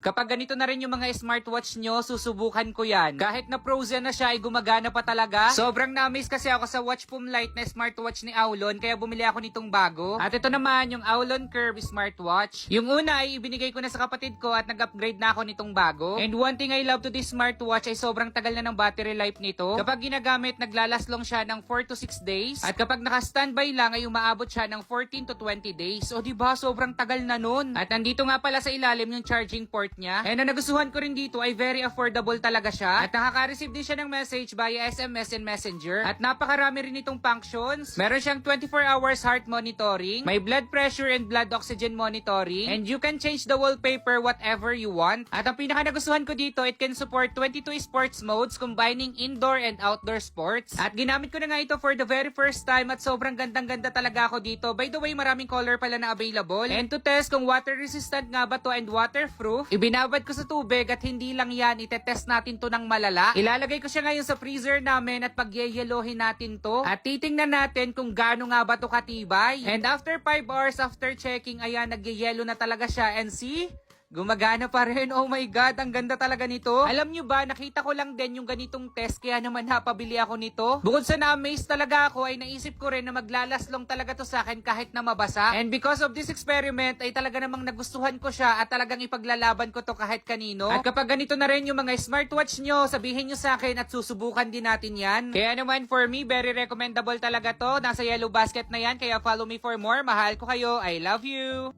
Kapag ganito na rin yung mga smartwatch nyo, susubukan ko yan. Kahit na frozen na siya, ay gumagana pa talaga. Sobrang na-amaze kasi ako sa Watchpom Lite na smartwatch ni Aulon, kaya bumili ako nitong bago. At ito naman, yung Aulon Curve smartwatch. Yung una ay ibinigay ko na sa kapatid ko at nag-upgrade na ako nitong bago. And one thing I love to this smartwatch ay sobrang tagal na ng battery life nito. Kapag ginagamit, naglalas long siya ng 4 to 6 days. At kapag naka-standby lang, ay umaabot siya ng 14 to 20 days. O diba, sobrang tagal na nun. At nandito nga pala sa ilalim yung charging port niya. And ang nagustuhan ko rin dito ay very affordable talaga siya. At nakaka-receive din siya ng message via SMS and Messenger. At napakarami rin itong functions. Meron siyang 24 hours heart monitoring, may blood pressure and blood oxygen monitoring, and you can change the wallpaper whatever you want. At ang pinaka nagustuhan ko dito, it can support 22 sports modes combining indoor and outdoor sports. At ginamit ko na nga ito for the very first time at sobrang gandang-ganda talaga ako dito. By the way, maraming color pala na available. And to test kung water resistant nga ba to and waterproof, ibinabad ko sa tubig at hindi lang yan, itetest natin to ng malala. Ilalagay ko siya ngayon sa freezer namin at pagyeyelohin natin to. At titingnan natin kung gaano nga ba to katibay. And after 5 hours after checking, ayan, nagyeyelo na talaga siya. And see? Gumagana pa rin. Oh my God, ang ganda talaga nito. Alam nyo ba, nakita ko lang din yung ganitong test kaya naman napabili ako nito. Bukod sa na-amaze talaga ako, ay naisip ko rin na maglalaslong talaga to sa akin kahit na mabasa. And because of this experiment, ay talaga namang nagustuhan ko siya at talagang ipaglalaban ko to kahit kanino. At kapag ganito na rin yung mga smartwatch nyo, sabihin nyo sa akin at susubukan din natin yan. Kaya naman for me, very recommendable talaga to. Nasa yellow basket na yan, kaya follow me for more. Mahal ko kayo. I love you.